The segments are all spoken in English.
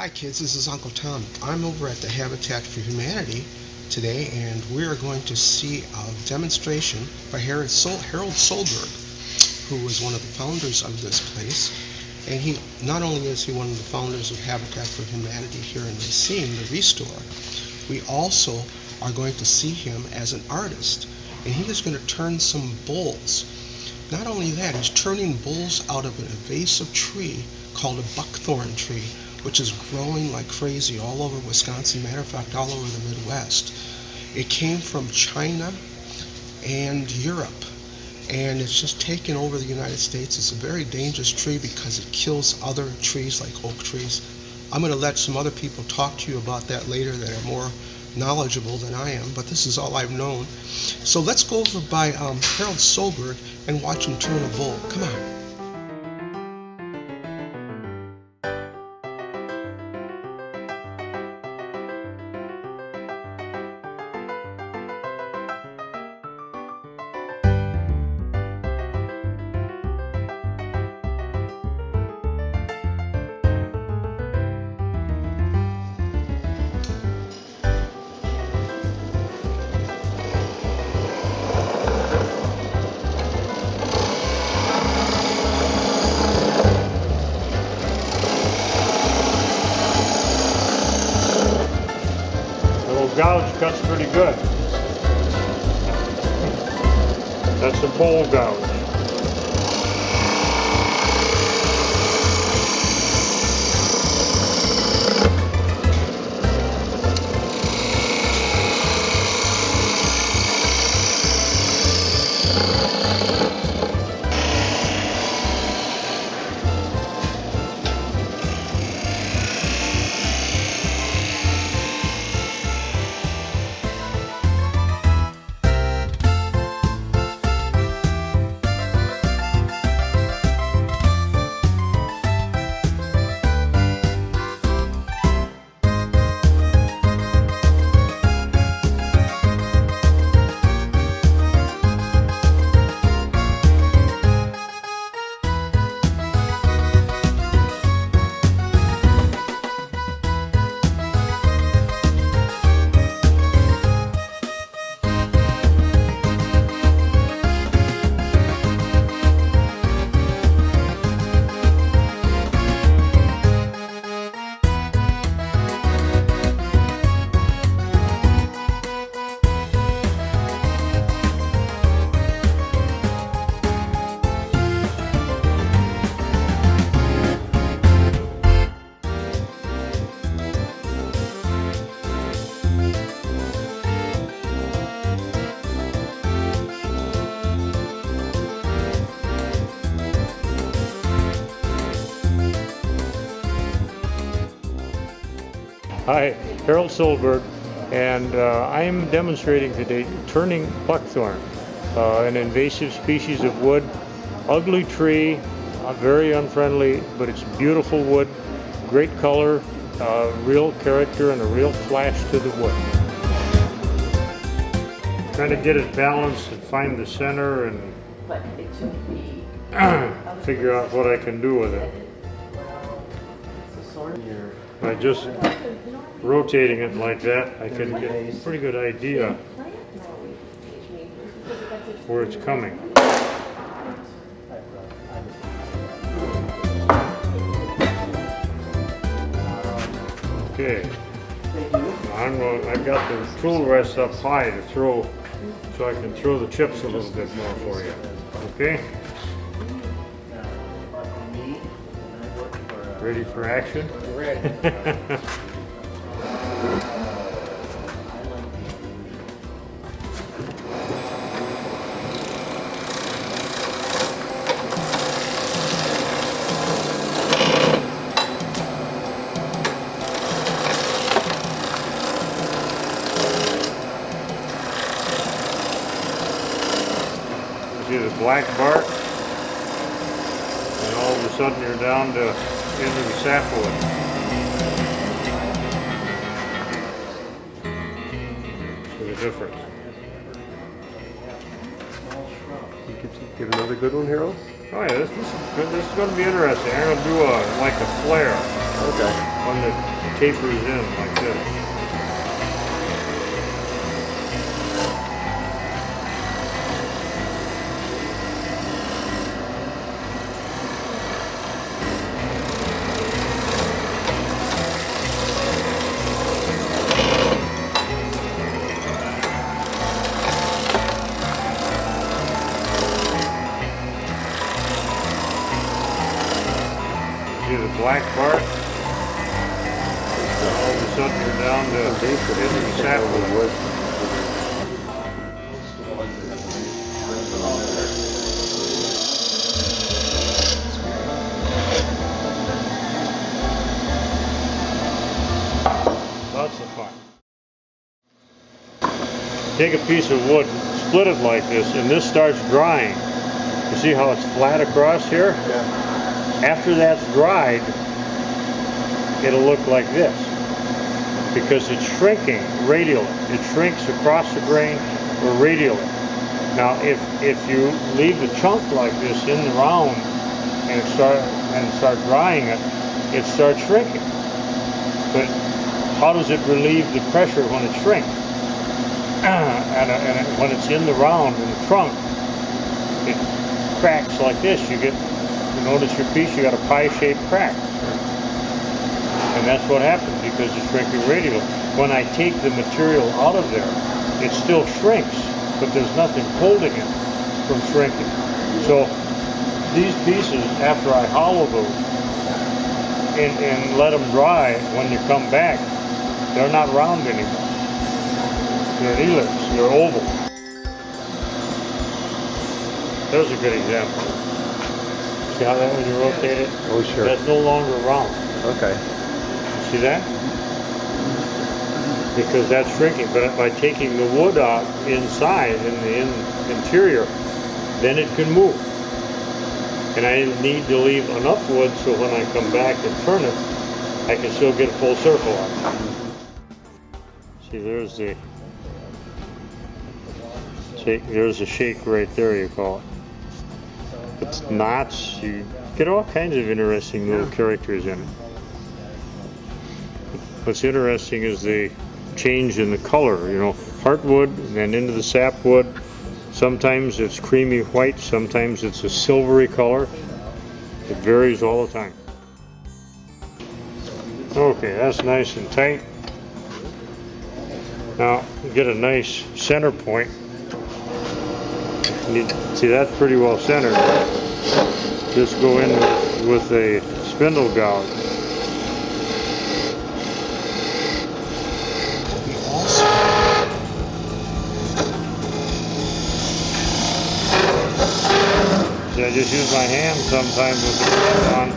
Hi kids, this is Uncle Tom. I'm over at the Habitat for Humanity today, and we are going to see a demonstration by Harold Solberg, who was one of the founders of this place. And he not only is he one of the founders of Habitat for Humanity here in Racine, the Restore, we also are going to see him as an artist, and he is going to turn some bulls. Not only that, he's turning bulls out of an invasive tree called a buckthorn tree, which is growing like crazy all over Wisconsin, matter of fact, all over the Midwest. It came from China and Europe, and it's just taken over the United States. It's a very dangerous tree because it kills other trees like oak trees. I'm going to let some other people talk to you about that later that are more knowledgeable than I am, but this is all I've known. So let's go over by Harold Solberg and watch him turn a bull. Come on. Gouge cuts pretty good. That's a bull gouge. Hi, Harold Solberg, and I'm demonstrating today turning buckthorn, an invasive species of wood. Ugly tree, very unfriendly, but it's beautiful wood, great color, real character, and a real flash to the wood. Trying to get it balanced and find the center and figure out what I can do with it. By just rotating it like that, I can get a pretty good idea where it's coming. Okay, I've got the tool rest up high to throw, so I can throw the chips a little bit more for you. Okay? Ready for action? Ready. See the black bark, and all of a sudden you're down to into the sapwood. See the difference. You could give another good one, Harold? Oh yeah, this is going to be interesting. I'm going to do like a flare. Okay. One that tapers in like this. See the black part? All of a sudden you're down to the sapwood. Lots of fun. Take a piece of wood, split it like this, and this starts drying. You see how it's flat across here? Yeah. After that's dried, it'll look like this because it's shrinking radially. It shrinks across the grain or radially. Now, if you leave the chunk like this in the round and start drying it, it starts shrinking. But how does it relieve the pressure when it shrinks? When it's in the round in the trunk, it cracks like this. You notice your piece, you got a pie-shaped crack. And that's what happens because it's shrinking radially. When I take the material out of there, it still shrinks, but there's nothing holding it from shrinking. So these pieces, after I hollow those and let them dry, when you come back, they're not round anymore. They're ellipse, they're oval. There's a good example. See how that when you rotate it? Oh, sure. That's no longer round. Okay. See that? Because that's shrinking. But by taking the wood out inside in the interior, then it can move. And I need to leave enough wood so when I come back and turn it, I can still get a full circle out. See, there's the shake right there, you call it. It's knots, you get all kinds of interesting little characters in it. What's interesting is the change in the color, you know, heartwood and then into the sapwood. Sometimes it's creamy white, sometimes it's a silvery color. It varies all the time. Okay, that's nice and tight. Now, get a nice center point. See, that's pretty well centered. Just go in with a spindle gouge. See, I just use my hand sometimes with the hand on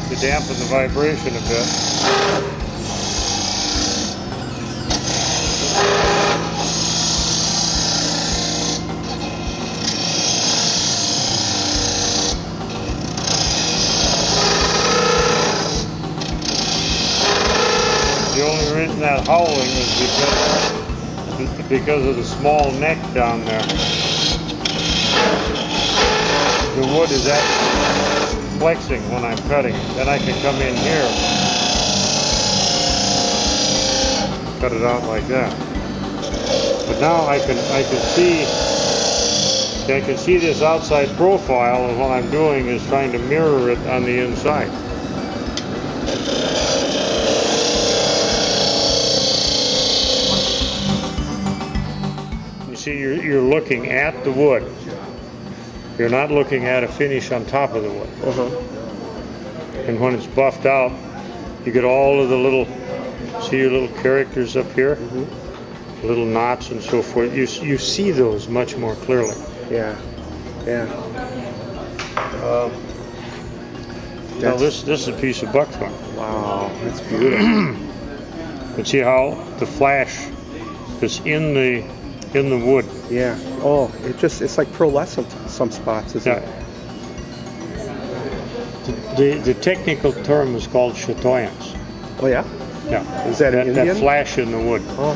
to dampen the vibration a bit. The only reason that howling is because of the small neck down there. The wood is actually flexing when I'm cutting it. Then I can come in here, cut it out like that. But now I can see this outside profile, and what I'm doing is trying to mirror it on the inside. See, you're looking at the wood. You're not looking at a finish on top of the wood. And when it's buffed out, you get all of the little, see your little characters up here? Little knots and so forth. You see those much more clearly. Yeah, yeah. Now this is a piece of buckthorn. Wow, that's beautiful. And see how the flash is in the wood. Yeah. Oh, it's like pearlescent in some spots, isn't it? The technical term is called chatoyance. Oh yeah? Yeah. Is that in Indian? That flash in the wood. Oh.